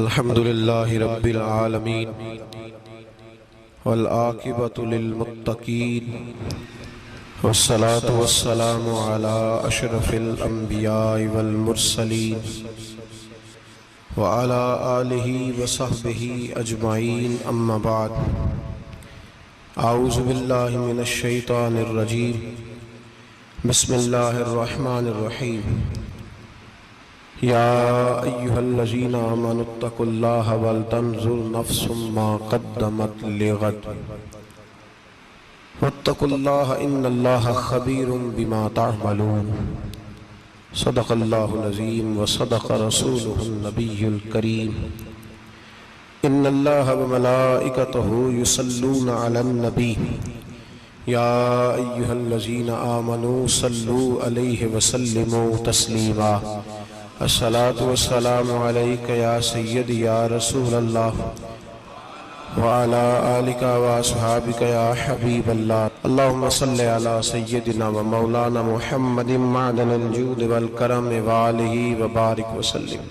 अल्हम्दुलिल्लाहि रब्बिल आलमीन वल आक़िबतु लिल मुत्तक़ीन वस्सलातु वस्सलामु अला अशरफिल अंबियाइ वल मुरसलीन व अला आलिहि व सहबिहि अजमाइन अम्मा बाद। औज़ु बिल्लाहि मिनश शैतानिर रजीम। बिस्मिल्लाहिर रहमानिर रहीम। या अय्युहल्लज़ीना आमनुत्तकुल्लाह वल तंजुर नफ्सुम मा क़द्दमत लिग़द वत्तकुल्लाह इन्नल्लाह ख़बीरुम बिमा तअमलून। सदक़ल्लाहुल अज़ीम व सदक़ रसूलुहुन नबियुल करीम। इन्नल्लाह व मलाइकतहु युसल्लूना अलन नबी या अय्युहल्लज़ीना आमनू सल्लू अलैहि व सल्लिमू तस्लीमा। अस्सलातु वस्सलामु अलैका या सय्यदी या रसूलल्लाह व अला आलिका व अस्हाबिका या हबीबल्लाह। अल्लाहुम्मा सल्लि अला सय्यदिना व मौलाना मुहम्मदिन मअदनिल जूद वल करम व आलिहि व बारिक व सल्लिम।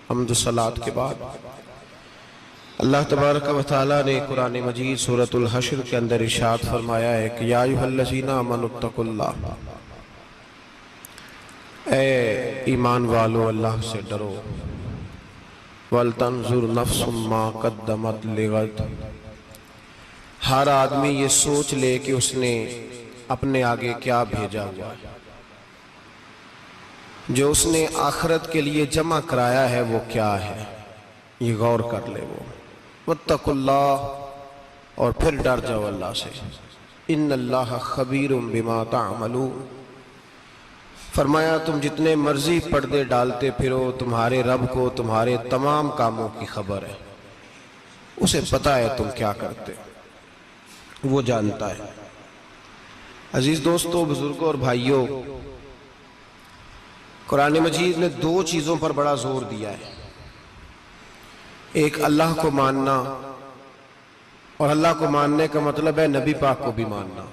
हम्द सलात के बाद अल्लाह तबारक व तआला ने कुरान मजीद सूरतुल हश्र के अंदर इरशाद फरमाया है कि या अय्युहल्लज़ीना आमनुत्तकुल्लाह, ए ईमान वालो अल्लाह से डरो। वल तंजुर नफ्सुम मा क़द्दमत लिग़द, हर आदमी ये सोच ले कि उसने अपने आगे क्या भेजा हुआ है, जो उसने आखिरत के लिए जमा कराया है वो क्या है, ये गौर कर ले वो। वत्तकुल्लाह, और फिर डर जाओ अल्लाह से। इन्नल्लाह ख़बीरुम बिमा तअमलून, फरमाया तुम जितने मर्जी पर्दे डालते फिरो, तुम्हारे रब को तुम्हारे तमाम कामों की खबर है, उसे पता है तुम क्या करते, वो जानता है। अजीज दोस्तों, बुजुर्गों और भाइयों, कुरान मजीद ने दो चीजों पर बड़ा जोर दिया है। एक अल्लाह को मानना, और अल्लाह को मानने का मतलब है नबी पाक को भी मानना।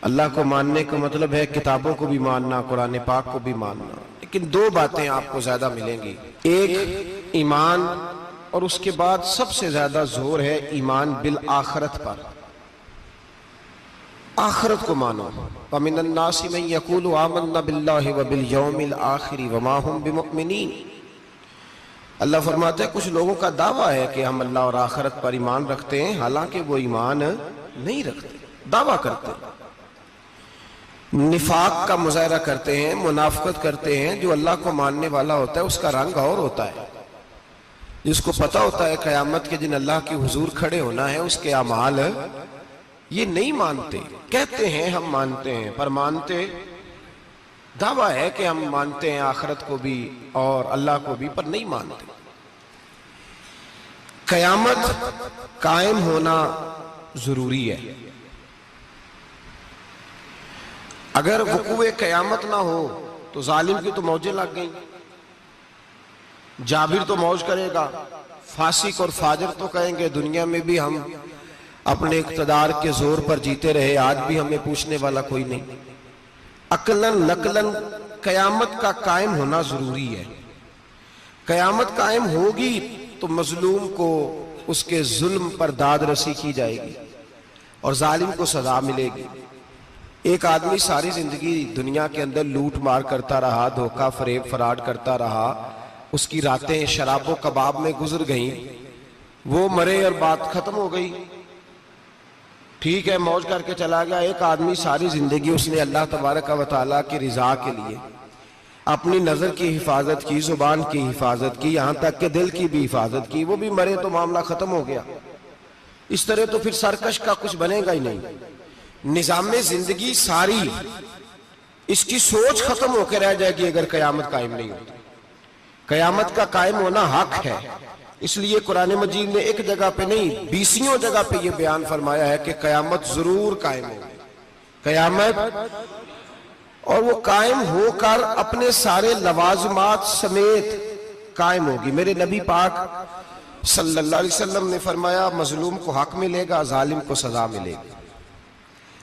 अल्लाह को मानने का मतलब है किताबों को भी मानना, कुरान पाक को भी मानना। लेकिन दो बातें आपको ज्यादा मिलेंगी, एक ईमान, और उसके बाद सबसे ज्यादा जोर है ईमान बिल आखिरत पर। आखिरत को मानो। वमिनन नासि मन यक़ूलु आमन्ना बिल्लाहि व बिल यौमिल आखिर व मा हुम बिमुमिनीन। अल्लाह फरमाते हैं कुछ लोगों का दावा है कि हम अल्लाह और आखिरत पर ईमान रखते हैं, हालांकि वो ईमान नहीं रखते, दावा करते हैं, निफाक का मुजाहरा करते हैं, मुनाफिकत करते हैं। जो अल्लाह को मानने वाला होता है उसका रंग और होता है। जिसको पता होता है क़यामत के दिन अल्लाह के हुजूर खड़े होना है, उसके अमाल ये नहीं मानते। कहते हैं हम मानते हैं, पर मानते, दावा है कि हम मानते हैं आखिरत को भी और अल्लाह को भी, पर नहीं मानते। क़यामत कायम होना जरूरी है। अगर वक़ूए क़यामत ना हो तो जालिम की तो मौजें लग गई, जाबिर तो मौज करेगा, फासिक और फाजिर तो कहेंगे दुनिया में भी हम अपने इक़्तिदार के जोर पर जीते रहे, आज भी हमें पूछने वाला कोई नहीं। अकलन नकलन क़यामत का कायम होना जरूरी है। क़यामत कायम होगी तो मजलूम को उसके जुल्म पर दाद रसी की जाएगी और जालिम को सजा मिलेगी। एक आदमी सारी जिंदगी दुनिया के अंदर लूट मार करता रहा, धोखा फरेब फराड करता रहा, उसकी रातें शराबो कबाब में गुजर गईं, वो मरे और बात खत्म हो गई, ठीक है, मौज करके चला गया। एक आदमी सारी जिंदगी उसने अल्लाह तबारक व तआला की रिजा के लिए अपनी नजर की हिफाजत की, जुबान की हिफाजत की, यहां तक के दिल की भी हिफाजत की, वो भी मरे तो मामला खत्म हो गया। इस तरह तो फिर सरकश का कुछ बनेगा ही नहीं। निजामे जिंदगी सारी इसकी सोच खत्म होकर रह जाएगी अगर कयामत कायम नहीं होती। कयामत का कायम होना हक है, इसलिए कुरान मजीद ने एक जगह पे नहीं 20 जगह पे यह बयान फरमाया है कि कयामत जरूर कायम होगी, कयामत, और वो कायम होकर अपने सारे लवाजमात समेत कायम होगी। मेरे नबी पाक सल्लल्लाहु अलैहि वसल्लम ने फरमाया मजलूम को हक मिलेगा, जालिम को सजा मिलेगी।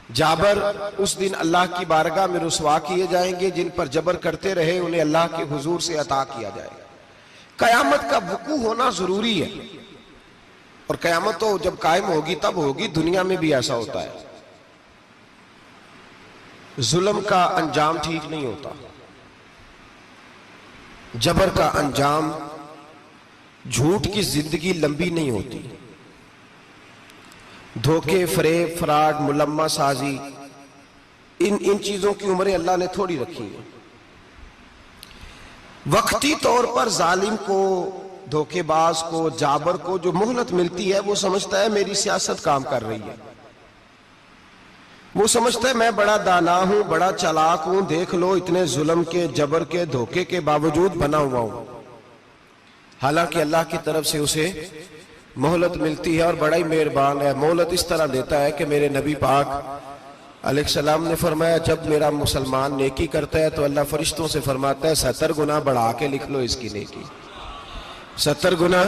जाबर उस दिन अल्लाह की बारगाह में रुसवा किए जाएंगे। जिन पर जबर करते रहे उन्हें अल्लाह के हुजूर से अता किया जाएगा। कयामत का वकू होना जरूरी है, और कयामत तो जब कायम होगी तब होगी। दुनिया में भी ऐसा होता है, जुल्म का अंजाम ठीक नहीं होता, जबर का अंजाम, झूठ की जिंदगी लंबी नहीं होती। धोखे, फरेब, फ्रॉड, मुलम्मा साजी, इन चीजों की उम्रें अल्लाह ने थोड़ी रखी है। वक्ती तौर पर जालिम को, धोखेबाज को, जाबर को जो मोहलत मिलती है वो समझता है मेरी सियासत काम कर रही है, वो समझता है मैं बड़ा दाना हूं, बड़ा चालाक हूं, देख लो इतने जुल्म के, जबर के, धोखे के बावजूद बना हुआ हूं। हालांकि अल्लाह की तरफ से उसे मोहलत मिलती है और बड़ा ही मेहरबान है। मोहलत इस तरह देता है कि मेरे नबी पाक अलैहिस्सलाम ने फरमाया, जब मेरा मुसलमान नेकी करता है तो अल्लाह फरिश्तों से फरमाता है 70 गुना बढ़ा के लिख लो इसकी नेकी, 70 गुना।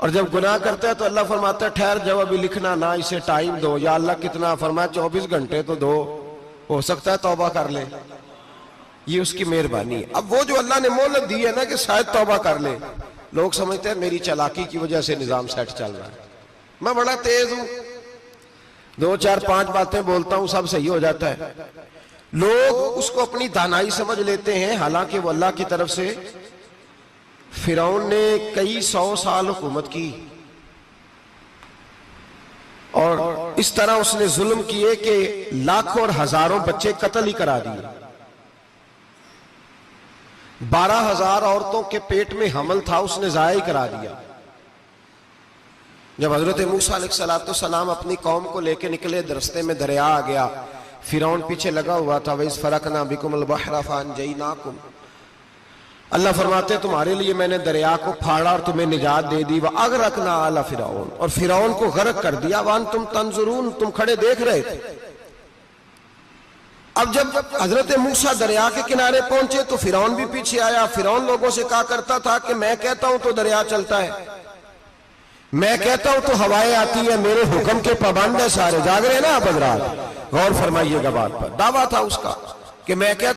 और जब गुनाह करता है तो अल्लाह फरमाता है ठहर जाओ, अभी लिखना ना, इसे टाइम दो। या अल्लाह कितना? फरमाया 24 घंटे तो दो, हो सकता है तौबा कर ले। ये उसकी मेहरबानी है। अब वो जो अल्लाह ने मोहलत दी है ना कि शायद तौबा कर ले, लोग समझते हैं मेरी चालाकी की वजह से निजाम सेट चल रहा है, मैं बड़ा तेज हूं, 2 4 5 बातें बोलता हूं, सब सही हो जाता है। लोग उसको अपनी दानाई समझ लेते हैं, हालांकि वो अल्लाह की तरफ से। फिरौन ने कई 100 साल हुकूमत की और इस तरह उसने जुल्म किए कि लाखों और हजारों बच्चे कत्ल ही करा दिए। 12,000 औरतों के पेट में हमल था, उसने जाया ही करा दिया। जब हजरत मूसा अलैहिस्सलाम अपनी कौम को लेकर निकले, रास्ते में दरिया आ गया, फिरौन पीछे लगा हुआ था। वइज़ फरकना बिकुमुल बहरा फअनजयनाकुम, अल्लाह फरमाते तुम्हारे लिए मैंने दरिया को फाड़ा और तुम्हें निजात दे दी। वह अगरकना आला फिरौन, और फिरौन को गर्क कर दिया। वान तुम तंजुरून, तुम खड़े देख रहे थे। अब जब हजरत मूसा दरिया के किनारे पहुंचे तो फिरौन भी पीछे आया। फिरौन लोगों से कहा करता था कि मैं कहता हूं तो दरिया चलता है, मैं कहता हूं तो हवाएं आती है, मेरे हुक्म के पाबंद है सारे। जाग रहे हैं ना आप हजरात, गौर फरमाइएगा बात पर। दावा था उसका कि मैं कहता